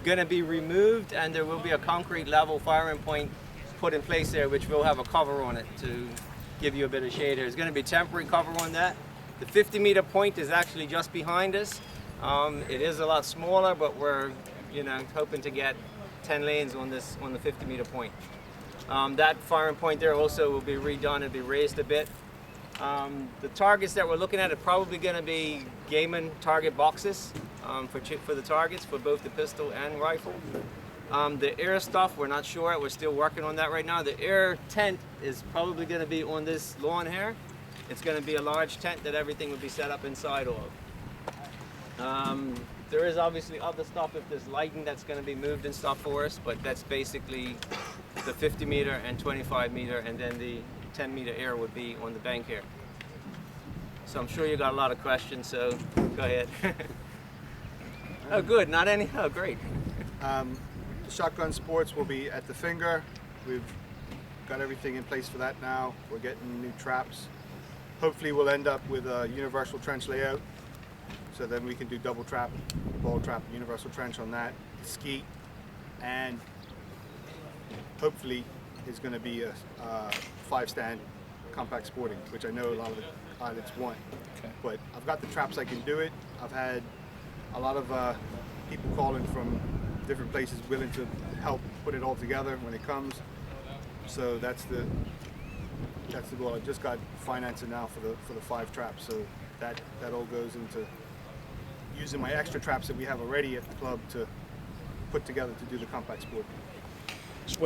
going to be removed, and there will be a concrete level firing point put in place there, which will have a cover on it to give you a bit of shade here. There's going to be temporary cover on that. The 50-meter point is actually just behind us. It is a lot smaller, but we're hoping to get 10 lanes on the 50-meter point. That firing point there also will be redone and be raised a bit. The targets that we're looking at are probably going to be Gaiman target boxes for the targets for both the pistol and rifle. The air stuff, we're not sure. We're still working on that right now. The air tent is probably going to be on this lawn here. It's going to be a large tent that everything will be set up inside of. There is obviously other stuff if there's lighting that's going to be moved and stuff for us, but that's basically the 50 meter and 25 meter, and then the 10 meter air would be on the bank here. So I'm sure you got a lot of questions, so go ahead. Oh, good, not any? Oh, great. The shotgun sports will be at the finger. We've got everything in place for that now. We're getting new traps. Hopefully we'll end up with a universal trench layout, so then we can do double trap, ball trap, universal trench on that, skeet, and hopefully is going to be a 5-stand compact sporting, which I know a lot of the pilots want. Okay. But I've got the traps, I can do it. I've had a lot of people calling from different places willing to help put it all together when it comes. So that's the goal. I just got financing now for the 5 traps, so that all goes into using my extra traps that we have already at the club to put together to do the compact sport. So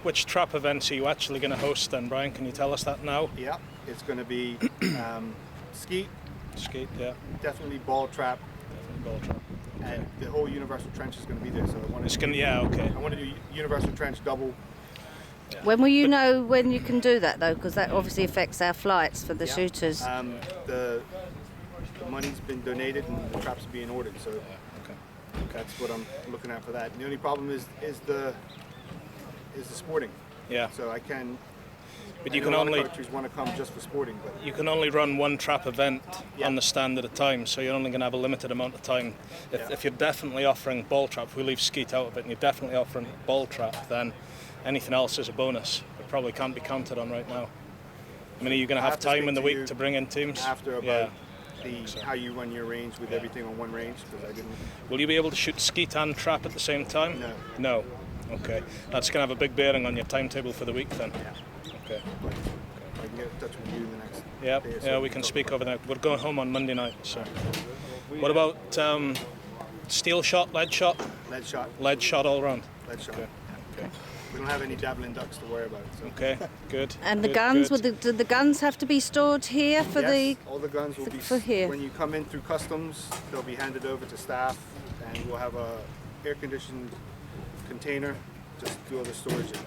which trap events are you actually going to host then, Brian? Can you tell us that now? Yeah, it's going to be skeet, yeah. definitely ball trap, Ball trap. and the whole universal trench is going to be there. So I want It's going to, yeah, okay. I want to do universal trench double. When will you know when you can do that though? Because that obviously affects our flights for the shooters. The money's been donated and the traps are being ordered, so that's what I'm looking at for that. And the only problem is the sporting. Yeah. So I can. But I you know can a lot of only coaches want to come just for sporting, but you can only run one trap event on the stand at a time, so you're only going to have a limited amount of time. If you're definitely offering ball trap, if we leave skeet out of it, and you're definitely offering ball trap, then anything else is a bonus. It probably can't be counted on right now. I mean, are you going to have time in the week to bring in teams? after about how you run your range with everything on one range, because I didn't. Will you be able to shoot skeet and trap at the same time? No. No. Okay. That's going to have a big bearing on your timetable for the week then. Yeah. Okay. But I can get in touch with you in the next Yeah. day or so. Yeah, we can speak over there. We're going home on Monday night. So. What about steel shot, lead shot? Lead shot. Lead shot all round. Lead shot. Okay. Okay. We don't have any dabbling ducks to worry about. So. Okay. Good. And the Good, guns, good. do the guns have to be stored here for Yes, all the guns will be for here. when you come in through customs. They'll be handed over to staff, and we'll have a air-conditioned container. Just do all the storage in.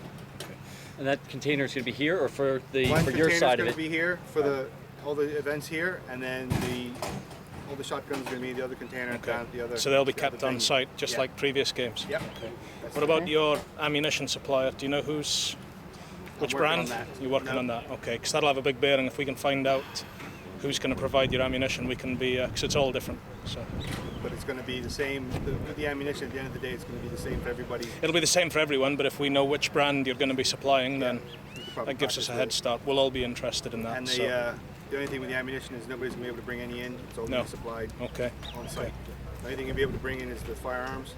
And that container is going to be here, or for your One side of container's going it? to be here for all the events here, and then all the shotguns are going to be in the other container down at the other. So they'll be the kept other on venue. site, just Yeah. like previous games. Yep. Okay. That's What about your ammunition supplier? Do you know which working brand? on that. You're working No. on that. Okay, because that'll have a big bearing. If we can find out who's going to provide your ammunition, we can be because it's all different. So But it's going to be the same. With the ammunition, at the end of the day, it's going to be the same for everybody. it'll be the same for everyone. But if we know which brand you're going to be supplying, then We could probably that gives us a practice head with start. We'll all be interested in it. that. And so. the only thing with the ammunition is nobody's going to be able to bring any in. It's all No. going to be supplied Okay. on site. The only thing you'll be able to bring in is the firearms,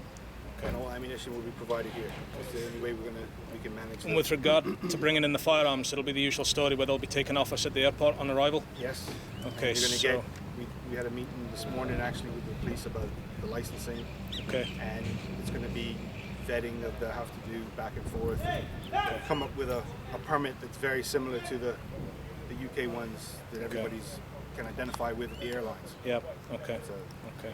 and all ammunition will be provided here. That's the only way we can manage And that. with regard to bringing in the firearms, it'll be the usual story where they'll be taken off us at the airport on arrival. Yes. Okay, You're going to so get. We had a meeting this morning actually with the police about the licensing, okay, and it's going to be vetting that they'll have to do back and forth. Come up with a permit that's very similar to the UK ones that everybody's can identify with at the airlines. yeah, okay, So, okay.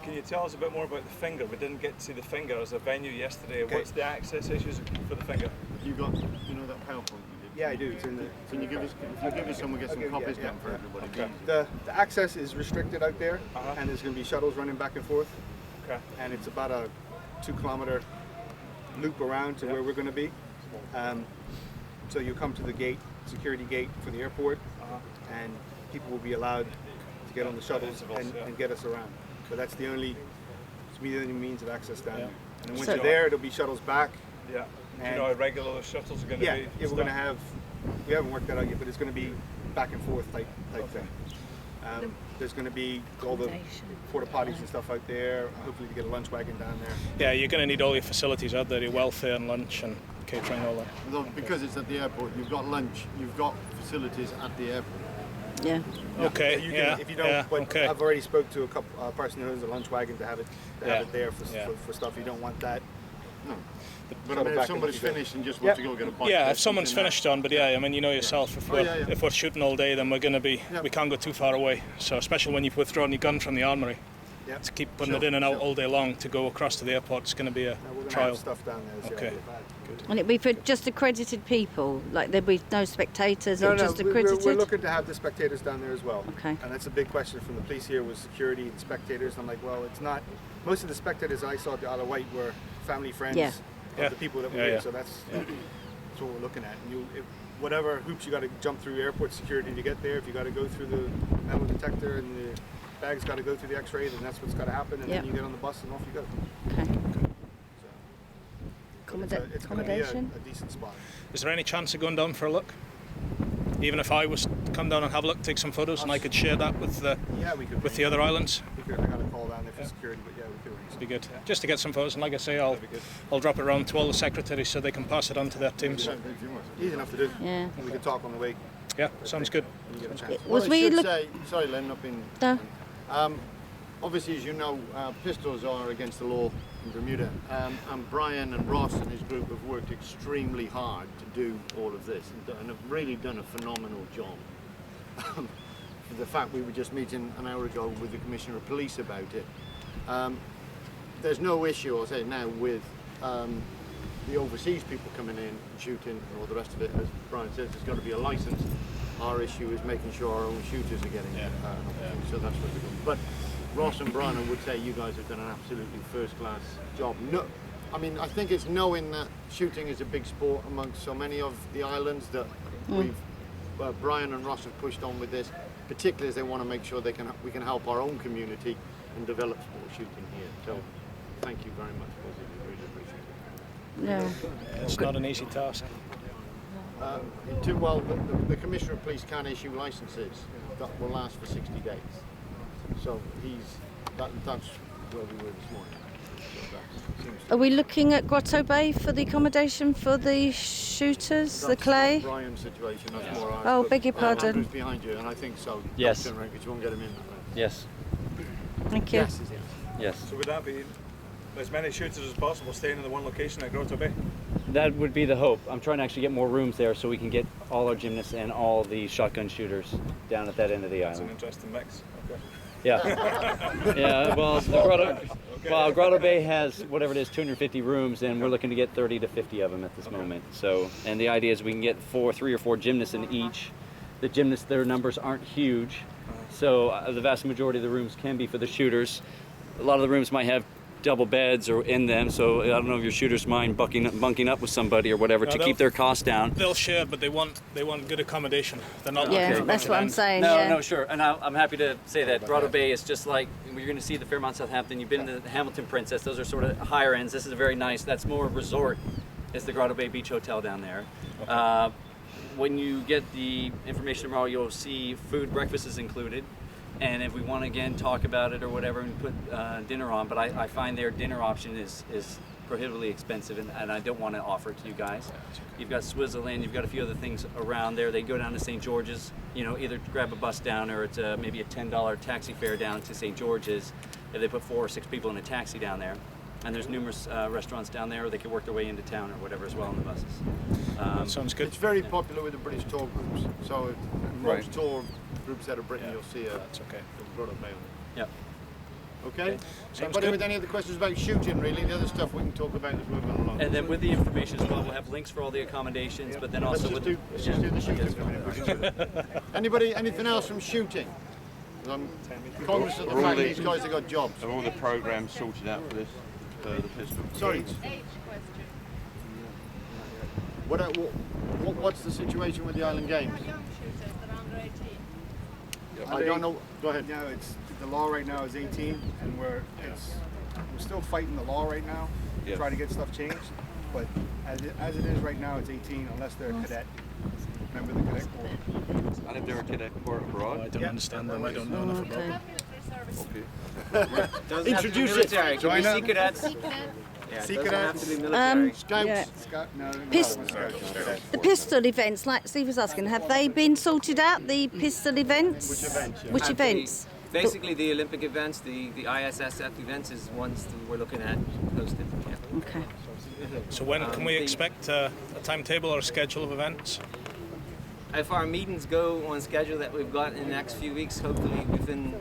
Can you tell us a bit more about the finger? We didn't get to see the finger as a venue yesterday. Okay. What's the access issues for the finger? You know that PowerPoint you did? yeah, I do. It's in the. Can you give us? If you give us some, we get some Okay, copies yeah, down for yeah. everybody. The access is restricted out there, Uh-huh. and there's going to be shuttles running back and forth, Okay. and it's about a 2-kilometer loop around to where we're going to be. So you'll come to the gate, security gate for the airport, and people will be allowed to get on the shuttles and get us around. So that's the only to be the only means of access down Yeah. there. And then once So- you're there, there'll be shuttles back. Yeah. Do you And- know how regular those shuttles are going to Yeah, be? yeah, we're going to have. We haven't worked that out yet, but it's going to be back and forth type thing. There's going to be all the porta potties and stuff out there. Hopefully, to get a lunch wagon down there. Yeah, you're going to need all your facilities out there, your welfare and lunch and catering, all that. Although because it's at the airport, you've got lunch, you've got facilities at the airport. Yeah. Okay, So you can, yeah, if you don't, yeah, but okay. I've already spoke to a person who owns a lunch wagon to have it Yeah, there for, yeah. for stuff. You don't want that. No. Shuttle But I mean, back if and somebody's you go. finished and just Yep. wants to go get a bite. Yeah, there's if someone's something finished on, but yeah, I mean, you know yourself, if we're, yeah, yeah. if we're shooting all day, then we're going to be, Yep. we can't go too far away. So especially when you've withdrawn your gun from the armory, Yep. to keep putting Sure, it in and out sure. all day long to go across to the airport, it's going to be a Now, we're going to trial. have stuff down there. That's the Okay. idea. And it'd be for just accredited people, like there'd be no spectators, No, or no, just we're accredited? looking to have the spectators down there as well. Okay. And that's a big question from the police here was security and spectators. I'm like, well, it's not. Most of the spectators I saw at the Isle of Wight were family, friends Yeah. of Yeah. the people that were Yeah, there. yeah. So that's what we're looking at. And whatever hoops you got to jump through airport security to get there, if you got to go through the metal detector and the bag's got to go through the X-ray, then that's what's got to happen. And Yeah. then you get on the bus and off you go. Okay. So it's going to be Accommodation? a decent spot. Is there any chance of going down for a look? Even if I was to come down and have a look, take some photos, and I could share that with the Yeah, we could. other islands, I got a call down there for security, but yeah, we could arrange it'd be good. Just to get some photos, and like I say, I'll drop it around to all the secretaries so they can pass it on to their teams. Easy enough to do. Yeah. And we can talk on the way Yeah, sounds good. when you get a chance. Was I we should look? say, sorry, Len, not been. No. Obviously, as you know, pistols are against the law in Bermuda, and Brian and Ross and his group have worked extremely hard to do all of this, and have really done a phenomenal job. The fact we were just meeting an hour ago with the Commissioner of Police about it, there's no issue, I'll say now, with the overseas people coming in and shooting and all the rest of it. As Brian says, there's got to be a license. Our issue is making sure our own shooters are getting Yeah. so that's what we're doing. But Ross and Brian, I would say you guys have done an absolutely first-class job. No, I mean, I think it's knowing that shooting is a big sport amongst so many of the islands that Brian and Ross have pushed on with this, particularly as they want to make sure we can help our own community and develop sport shooting here. So, thank you very much, both of you. Really appreciate it. No. It's not an easy task. Well, the Commissioner of Police can issue licences that will last for 60 days. So that's where we were this morning. So that seems to Are we looking at Grotto Bay for the accommodation for the shooters, the That's clay? not Brian's situation, that's more ours. Oh, but, beg your pardon. Andrew's behind you, and I think so. Yes. Don't turn around, 'cause you won't get him in. Yes. Thank you. Yes. So would that be as many shooters as possible staying in the one location at Grotto Bay? That would be the hope. I'm trying to actually get more rooms there so we can get all our gymnasts and all the shotgun shooters down at that end of the It's an island. interesting mix. Okay. Yeah. Yeah, well, Grotto Bay has whatever it is, 250 rooms, and we're looking to get 30 to 50 of them at this moment. So, and the idea is we can get 3 or 4 gymnasts in each. The gymnasts, their numbers aren't huge, so the vast majority of the rooms can be for the shooters. A lot of the rooms might have double beds or in them, so I don't know if your shooters mind bunking up with somebody or whatever No, to they'll- keep their costs down. They'll share, but they want good accommodation. They're not Yeah, looking that's for what I'm them. saying. No, Yeah. no, sure, and I'm happy to say that Grotto Bay is just like you're going to see the Fairmont Southampton. You've been to the Hamilton Princess; those are sort of higher ends. This is very nice. That's more resort. It's the Grotto Bay Beach Hotel down there. When you get the information tomorrow, you'll see food, breakfast is included. And if we want to again talk about it or whatever and put dinner on, but I find their dinner option is prohibitively expensive, and I don't want to offer it to you guys. You've got Switzerland, you've got a few other things around there. They go down to St. George's, either grab a bus down or it's maybe a $10 taxi fare down to St. George's if they put 4 or 6 people in a taxi down there. And there's numerous restaurants down there, or they can work their way into town or whatever as well on the buses. That sounds good. It's very popular with the British tour groups. So most Right. tour groups out of Britain, Yeah. you'll see a That's okay. Grotto Bay. Yep. Okay. Sounds Anybody good. with any other questions about shooting? Really, the other stuff we can talk about as we're going along. And then with the information as well, we'll have links for all the accommodations, but then Let's also just with let's just do the shooting. Anybody, anything else from shooting? I'm conscious of the fact these guys have got jobs. Are all the programs sorted out for this, for the pistol? Sorry. What's the situation with the Island Games? Are I they- don't know. Go ahead. No, it's the law right now is 18, and we're still fighting the law right now, Yeah. trying to get stuff changed. But as it is right now, it's 18 unless they're a cadet. Remember the cadet corps? And if they're a cadet corps abroad? I don't understand them. I don't know Oh, enough about okay. them. Okay. Doesn't have to be Introduce it. military. It can be Join sea up. cadets. Yeah, Sea it doesn't have cadets. to be military. Scouts. Yeah. Scott, no, Pist- Scouts. The pistol events, like Steve was asking, have they been sorted out? The pistol events? Which events, yeah? Which And events? Basically, the Olympic events, the ISSF events is ones that we're looking at hosted. Yeah. Okay. So when can we expect a timetable or a schedule of events? If our meetings go on schedule that we've got in the next few weeks, hopefully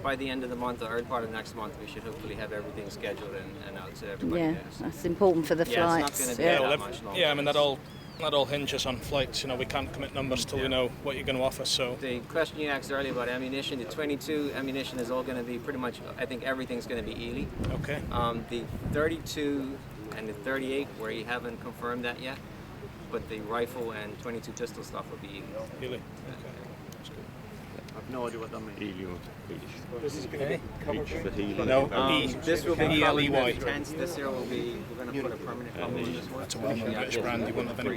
by the end of the month or early part of next month, we should hopefully have everything scheduled and out to everybody. Yeah, there. So, that's important for the yeah, flights. it's not going to be yeah. that Well, much longer. yeah, I mean that all hinges on flights. You know, we can't commit numbers till we know what you're going to offer. So The question you asked earlier about ammunition, the 22 ammunition is all going to be pretty much, I think everything's going to be Ely. okay. The 32 and the 38, where you haven't confirmed that yet, but the rifle and 22 pistol stuff will be Ely. Really? I've no idea what that means. Helium. This is going to be covered. The helium. No. This will be covered E-L-E-Y. with tents. This year will be, we're going to put a permanent cover on this one. That's a well-known British brand. You won't have any